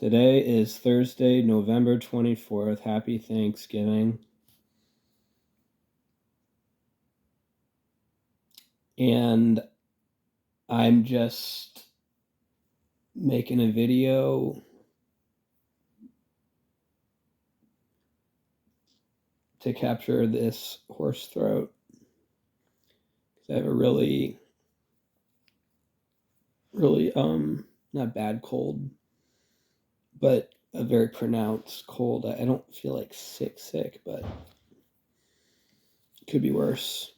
Today is Thursday, November 24th. Happy Thanksgiving. And I'm just making a video to capture this hoarse throat. I have a really not bad cold, but a very pronounced cold. I don't feel like sick, but it could be worse.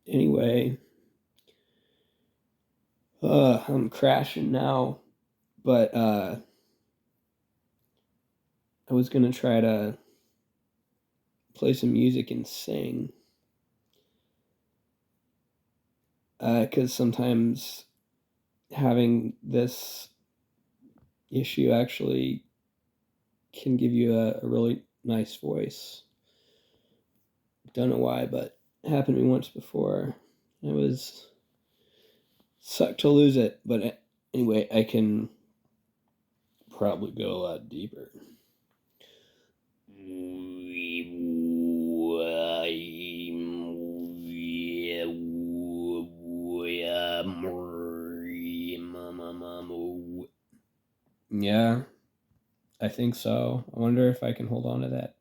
Anyway, I'm crashing now, but I was gonna try to play some music and sing, because sometimes having this issue actually can give you a really nice voice. Don't know why, but it happened to me once before. It was sucked to lose it, but anyway, I can probably go a lot deeper. Yeah, I think so. I wonder if I can hold on to that.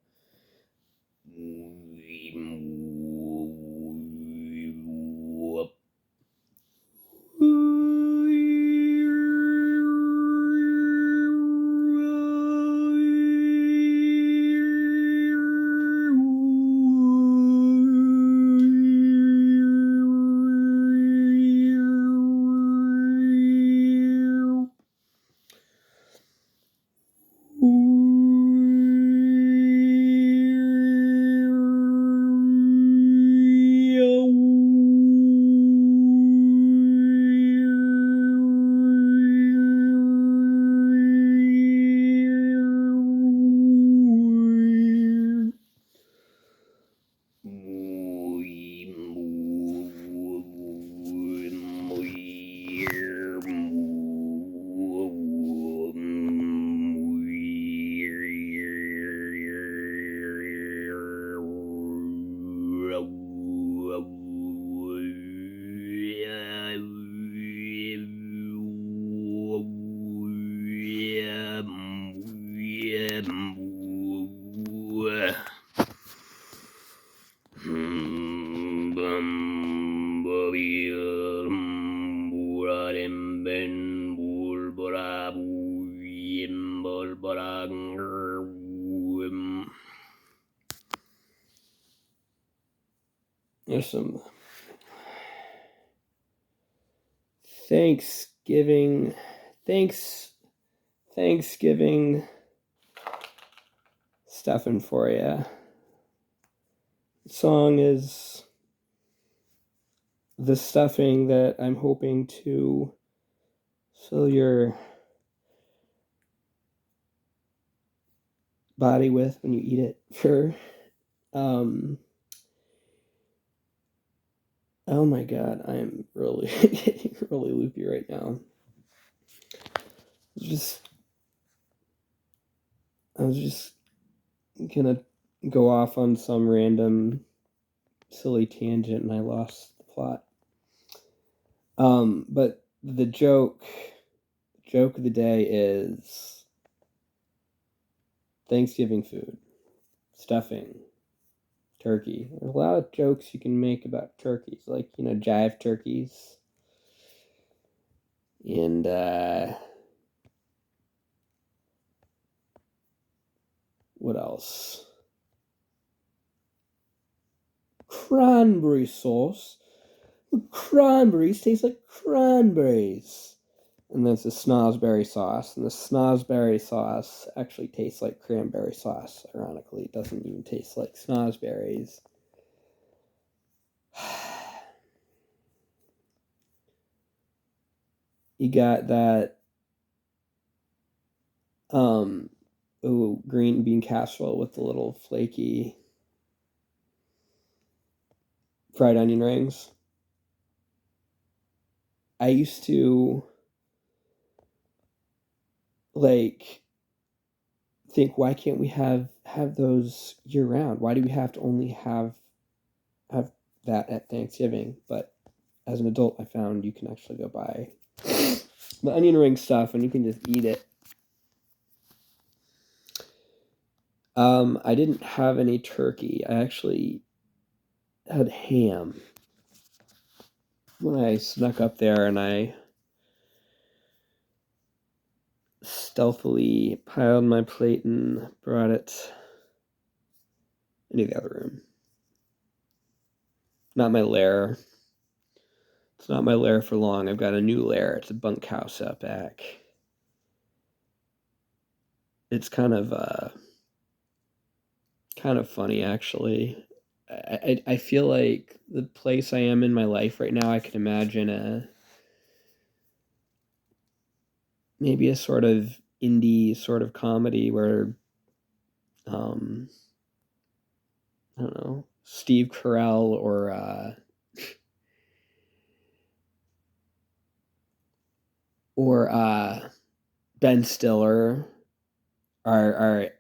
There's some Thanksgiving stuffing for you. The song is the stuffing that I'm hoping to fill your body with when you eat it for oh my god, I am really getting really loopy right now. I was just gonna go off on some random silly tangent and I lost the plot. But the joke of the day is Thanksgiving food, stuffing, turkey. There's a lot of jokes you can make about turkeys, like, jive turkeys. And what else? Cranberry sauce. Cranberries taste like cranberries. And there's the snozzberry sauce. And the snozzberry sauce actually tastes like cranberry sauce. Ironically, it doesn't even taste like snozzberries. You got that green bean casserole with the little flaky fried onion rings. I used to like think, why can't we have those year round? Why do we have to only have that at Thanksgiving? But as an adult, I found you can actually go buy the onion ring stuff and you can just eat it. I didn't have any turkey. I actually had ham when I snuck up there, and I stealthily piled my plate and brought it into the other room. Not my lair. It's not my lair for long. I've got a new lair. It's a bunkhouse out back. It's kind of funny, actually. I feel like the place I am in my life right now, I can imagine maybe a sort of indie sort of comedy where um I don't know, Steve Carell or Ben Stiller are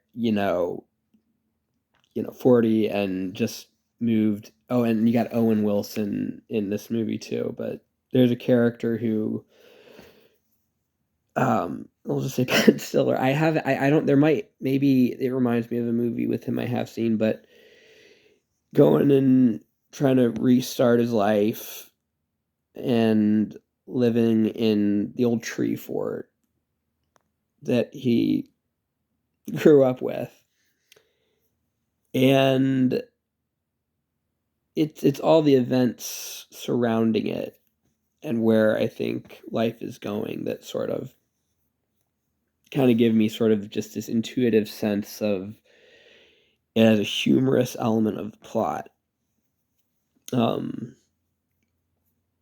40 and just moved. Oh, and you got Owen Wilson in this movie too, but there's a character who I'll just say Ben Stiller. I don't there might maybe it reminds me of a movie with him I have seen, but going and trying to restart his life and living in the old tree fort that he grew up with. And it's all the events surrounding it and where I think life is going that sort of kind of give me sort of just this intuitive sense of it has a humorous element of the plot. Um,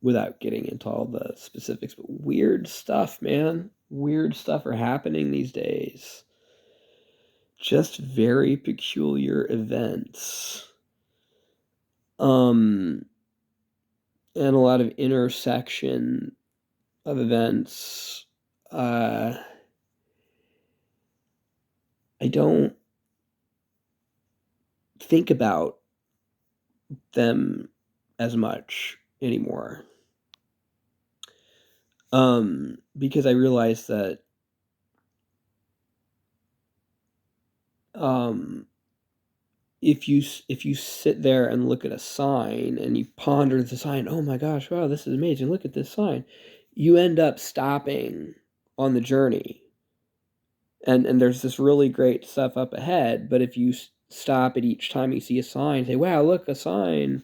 without getting into all the specifics, but weird stuff, man. Weird stuff are happening these days. Just very peculiar events. And a lot of intersection of events. I don't think about them as much anymore. Because I realized that um, if you sit there and look at a sign and you ponder the sign, oh my gosh, wow, this is amazing. Look at this sign. You end up stopping on the journey, and there's this really great stuff up ahead. But if you stop at each time you see a sign, say, wow, look, a sign.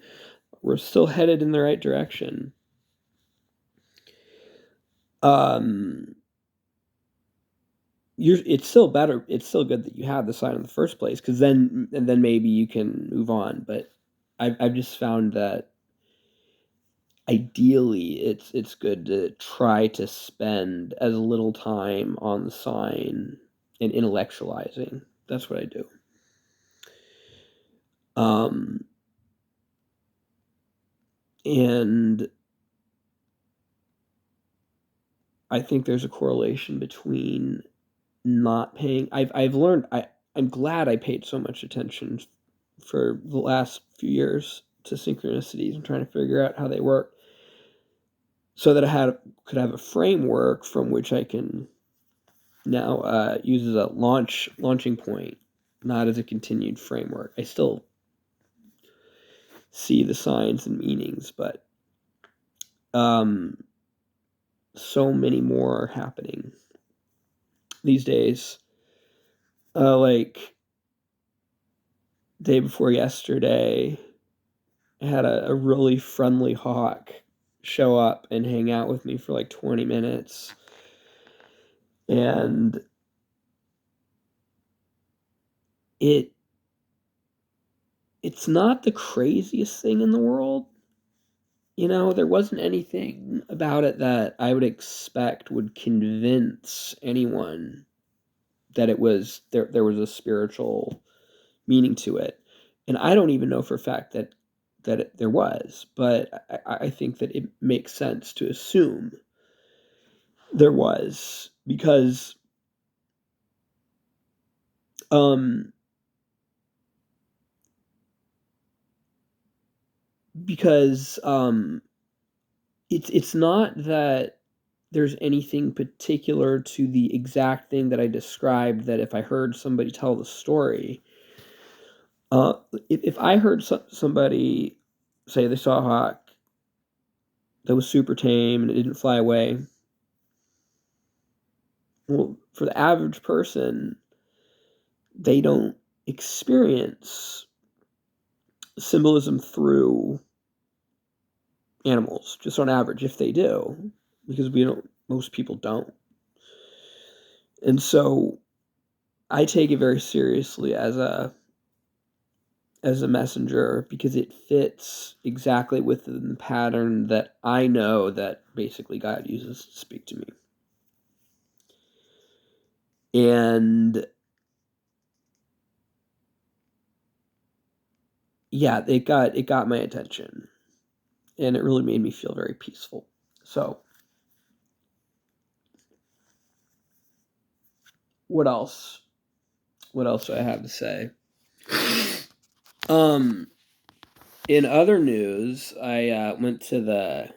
We're still headed in the right direction. Um, it's still better. It's still good that you have the sign in the first place, because then maybe you can move on. But I've just found that ideally it's good to try to spend as little time on the sign and intellectualizing. That's what I do. Um, and I think there's a correlation between not paying. I've learned. I'm glad I paid so much attention for the last few years to synchronicities and trying to figure out how they work, so that I could have a framework from which I can now use as a launching point, not as a continued framework. I still see the signs and meanings, but so many more are happening these days. Like day before yesterday, I had a really friendly hawk show up and hang out with me for like 20 minutes. And it's not the craziest thing in the world. There wasn't anything about it that I would expect would convince anyone that it was there was a spiritual meaning to it. And I don't even know for a fact that there was, but I think that it makes sense to assume there was, because Um, because it's not that there's anything particular to the exact thing that I described that if I heard somebody tell the story, uh, if I heard somebody say they saw a hawk that was super tame and it didn't fly away, well, for the average person, they don't experience symbolism through animals, just on average, if they do, because most people don't. And so I take it very seriously as a messenger because it fits exactly within the pattern that I know that basically God uses to speak to me. And yeah, it got my attention, and it really made me feel very peaceful. So, what else? What else do I have to say? Um, in other news, I went to the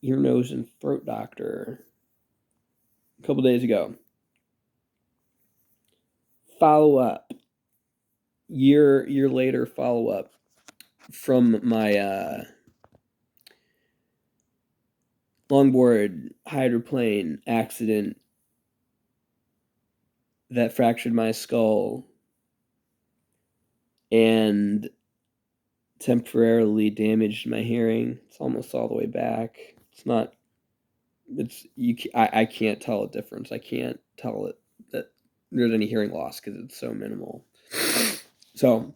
ear, nose, and throat doctor a couple days ago. Follow up, year later follow up from my longboard hydroplane accident that fractured my skull and temporarily damaged my hearing. It's almost all the way back. It's not. It's you. I can't tell a difference. I can't tell it that there's any hearing loss because it's so minimal. So,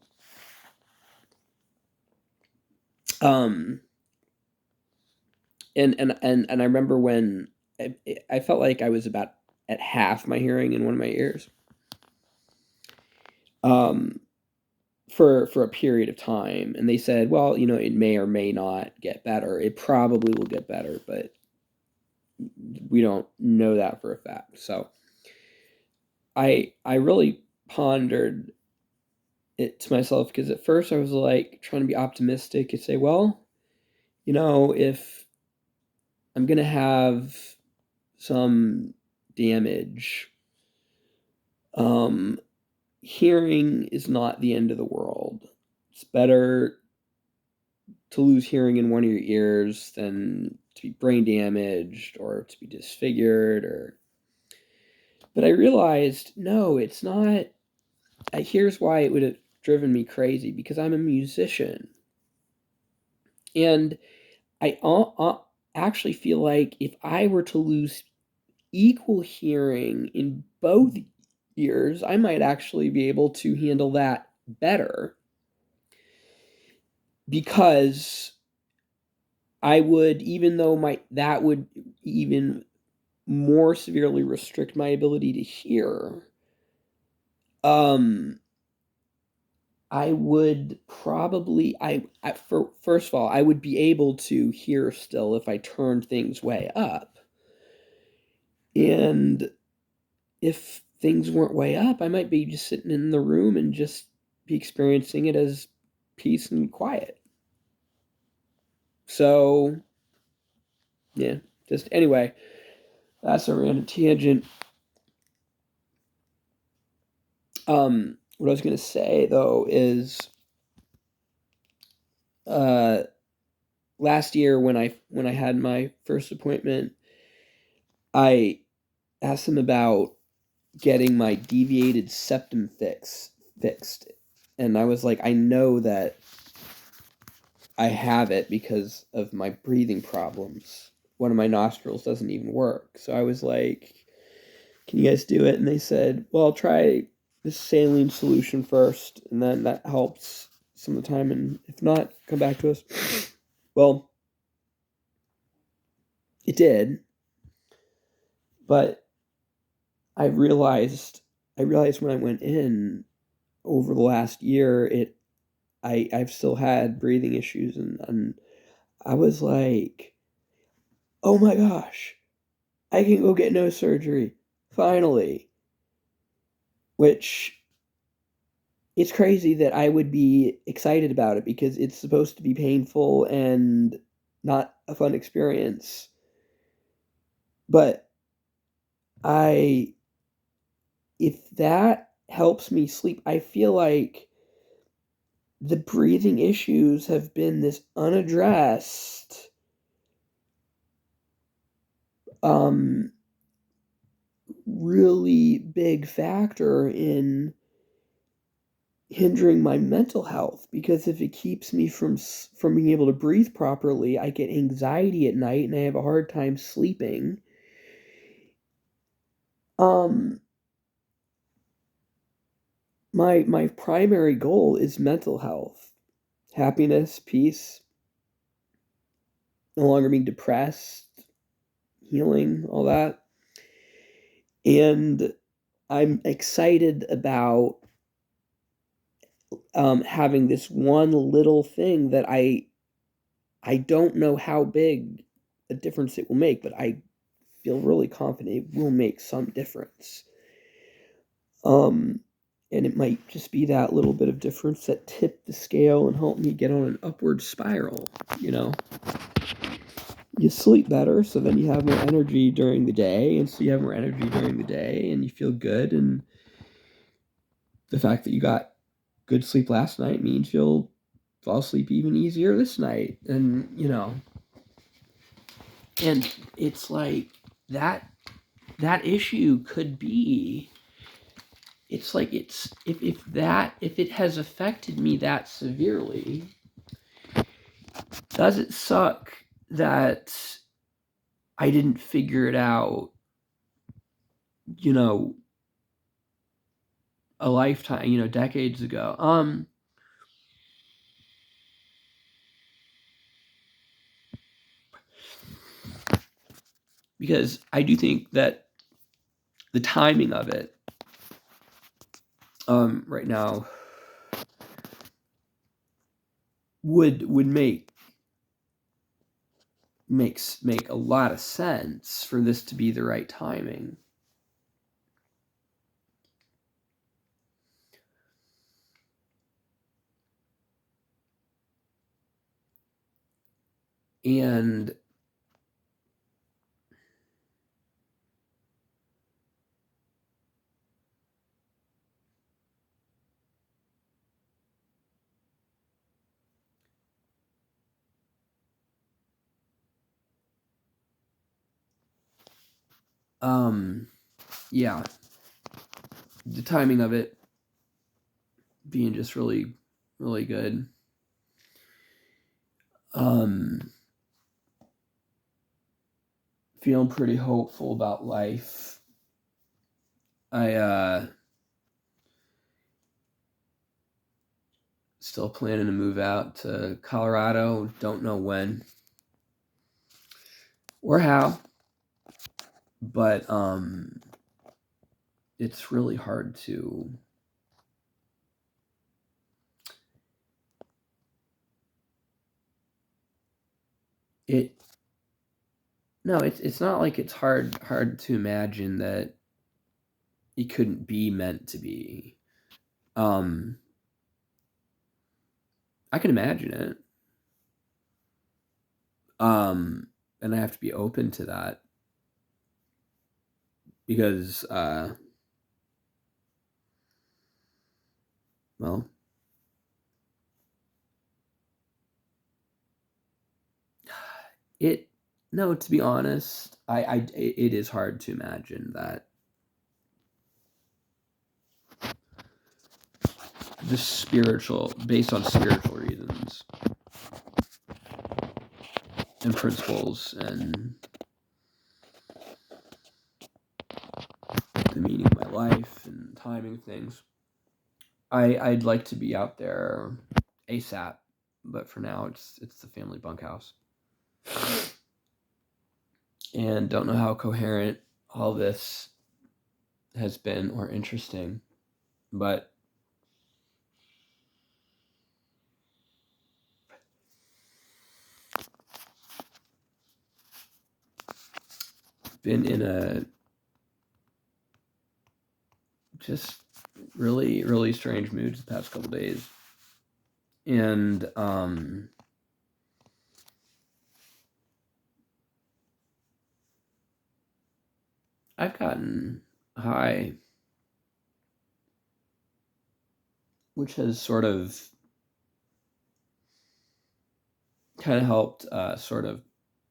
um, and I remember when I felt like I was about at half my hearing in one of my ears. Um, for a period of time, and they said, well, it may or may not get better. It probably will get better, but we don't know that for a fact. So I really pondered it to myself because at first I was like trying to be optimistic and say, well, if I'm gonna have some damage, um, hearing is not the end of the world. It's better to lose hearing in one of your ears than to be brain damaged or to be disfigured or but I realized no, it's not. Here's why it would have driven me crazy because I'm a musician. And I actually feel like if I were to lose equal hearing in both ears, I might actually be able to handle that better because I would, even though that would even more severely restrict my ability to hear, um, I would probably for first of all, I would be able to hear still if I turned things way up. And if things weren't way up, I might be just sitting in the room and just be experiencing it as peace and quiet. So, yeah, just anyway, that's a random tangent. What I was gonna say though is, uh, last year when I had my first appointment, I asked them about getting my deviated septum fixed, and I was like, I know that I have it because of my breathing problems. One of my nostrils doesn't even work. So I was like, can you guys do it? And they said, well, I'll try this saline solution first, and then that helps some of the time, and if not, come back to us. Well, it did, but I realized when I went in over the last year, I've still had breathing issues, and I was like, oh my gosh, I can go get nose surgery finally. which it's crazy that I would be excited about it because it's supposed to be painful and not a fun experience. But I if that helps me sleep, I feel like the breathing issues have been this unaddressed um really big factor in hindering my mental health because if it keeps me from being able to breathe properly, I get anxiety at night and I have a hard time sleeping. Um my primary goal is mental health, happiness, peace, no longer being depressed, healing, all that. And I'm excited about having this one little thing that I don't know how big a difference it will make, but I feel really confident it will make some difference. Um, and it might just be that little bit of difference that tipped the scale and helped me get on an upward spiral. You know, you sleep better, so then you have more energy during the day, and so you have more energy during the day, and you feel good. And the fact that you got good sleep last night means you'll fall asleep even easier this night. And, and it's like that that issue could be it's like it's if it has affected me that severely, does it suck that I didn't figure it out, you know, a lifetime, decades ago? Because I do think that the timing of it, right now, would make a lot of sense for this to be the right timing. And um yeah, the timing of it being just really really good. um Feeling pretty hopeful about life. I still planning to move out to Colorado, don't know when or how, but it's really hard to it no, it's not like it's hard to imagine that it couldn't be meant to be. um I can imagine it. And I have to be open to that because well, it no, to be honest, it is hard to imagine that the spiritual based on spiritual reasons and principles and the meaning of my life and timing things. I'd like to be out there ASAP, but for now it's the family bunkhouse. And don't know how coherent all this has been or interesting, but been in a just really, really strange moods the past couple days. And I've gotten high, which has sort of kind of helped sort of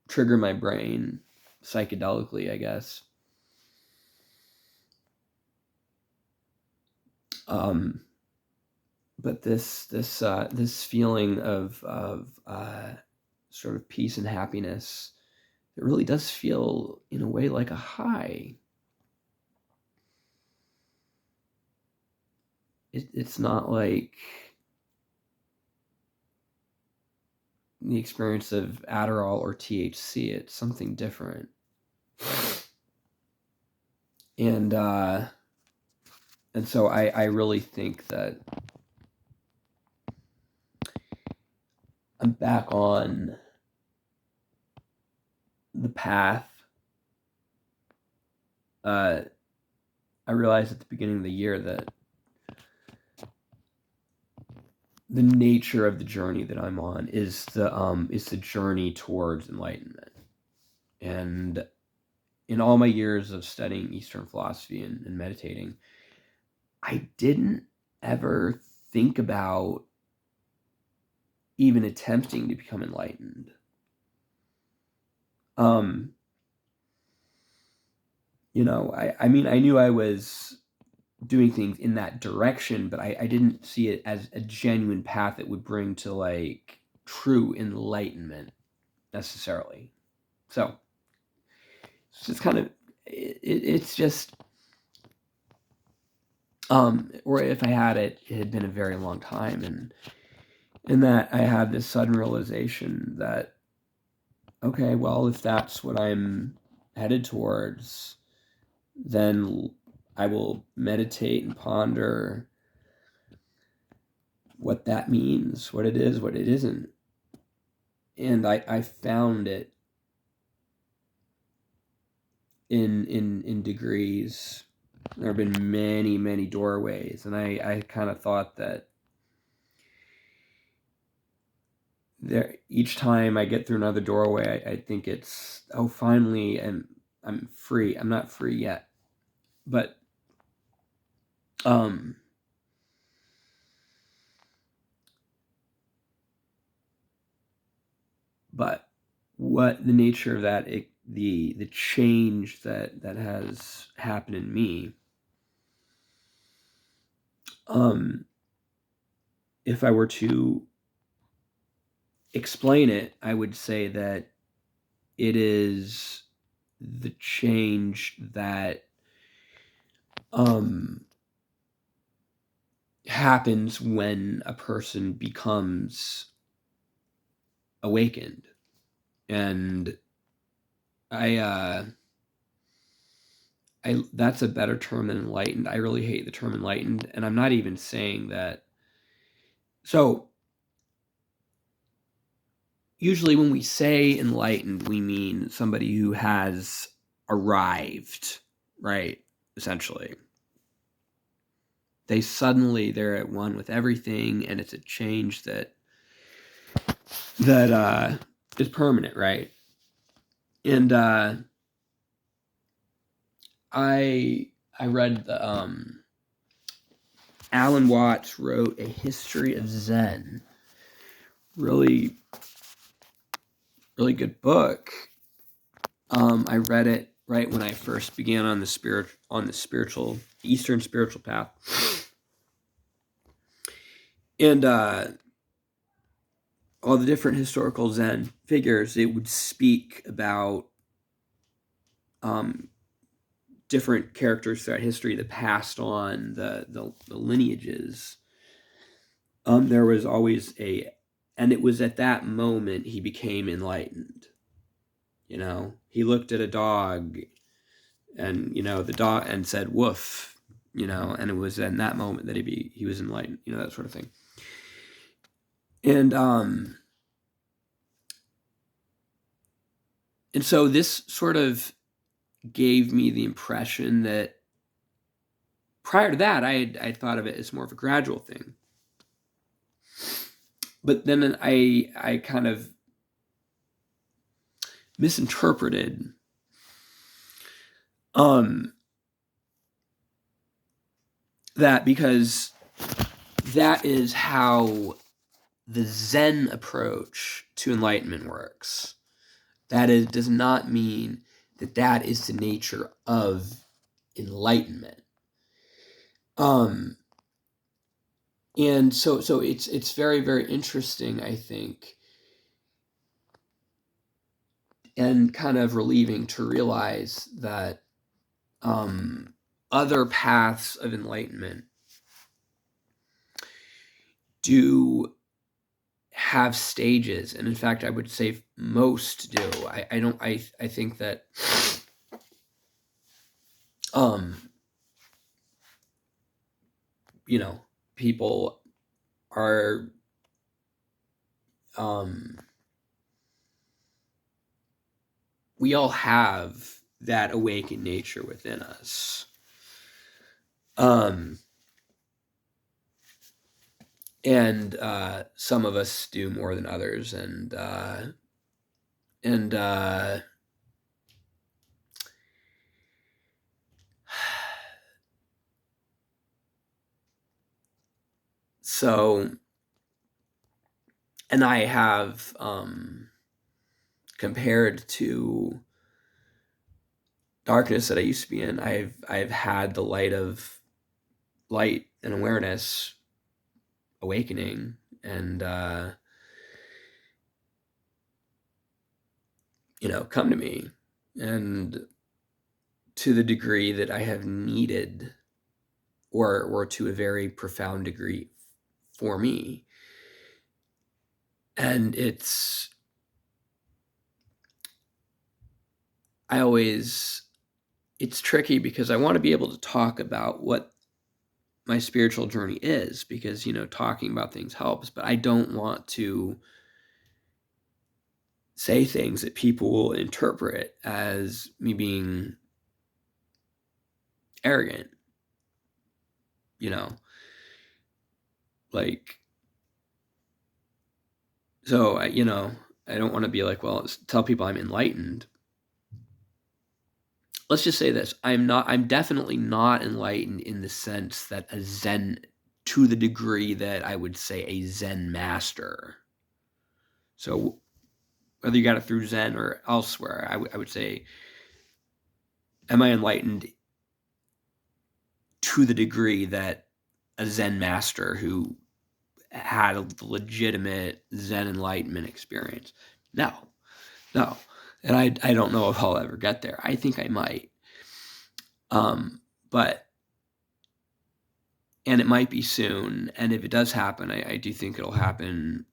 trigger my brain psychedelically, I guess. But this feeling of sort of peace and happiness, it really does feel in a way like a high. It's not like the experience of Adderall or THC. It's something different. And so I really think that I'm back on the path. I realized at the beginning of the year that the nature of the journey that I'm on is the journey towards enlightenment. And in all my years of studying Eastern philosophy and meditating, I didn't ever think about even attempting to become enlightened. I mean, I knew I was doing things in that direction, but I didn't see it as a genuine path that would bring to like true enlightenment necessarily. So it's just kind of it's just or if I had it, it had been a very long time, and in that I had this sudden realization that okay, well, if that's what I'm headed towards, then I will meditate and ponder what that means, what it is, what it isn't. And I found it in degrees. There have been many, many doorways, and I kind of thought that there each time I get through another doorway, I think it's finally, and I'm free. I'm not free yet, but but what the nature of that, the change that has happened in me, if I were to explain it, I would say that it is the change that happens when a person becomes awakened. And I that's a better term than enlightened. I really hate the term enlightened, and I'm not even saying that. So usually when we say enlightened, we mean somebody who has arrived, right? Essentially. They're at one with everything, and it's a change that is permanent, right? And I read the Alan Watts wrote A History of Zen. Really, really good book. I read it right when I first began on the spiritual Eastern spiritual path, and all the different historical Zen figures, it would speak about different characters throughout history that passed on the lineages. There was always and it was at that moment he became enlightened. He looked at a dog, and the dog, and said woof, and it was in that moment that he was enlightened, that sort of thing. And so this sort of gave me the impression that prior to that, I thought of it as more of a gradual thing. But then I kind of misinterpreted that, because that is how the Zen approach to enlightenment works. That does not mean that that is the nature of enlightenment. And so it's very, very interesting, I think, and kind of relieving to realize that other paths of enlightenment do have stages, and in fact, I would say most do. I think that people are we all have that awakened nature within us. And some of us do more than others, and so, and I have compared to darkness that I used to be in, I've had the light and awareness awakening, and come to me, and to the degree that I have needed, or to a very profound degree for me. And it's tricky, because I want to be able to talk about what my spiritual journey is, because talking about things helps, but I don't want to say things that people will interpret as me being arrogant, like, so I don't want to be like, well, tell people I'm enlightened. Let's just say this: I'm definitely not enlightened in the sense that to the degree that I would say a Zen master. So whether you got it through Zen or elsewhere, I would say, am I enlightened to the degree that a Zen master who had a legitimate Zen enlightenment experience? No. And I don't know if I'll ever get there. I think I might. And it might be soon. And if it does happen, I do think it'll happen.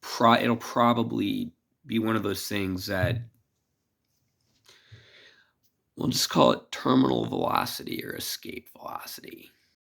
It'll probably be one of those things that we'll just call it terminal velocity or escape velocity.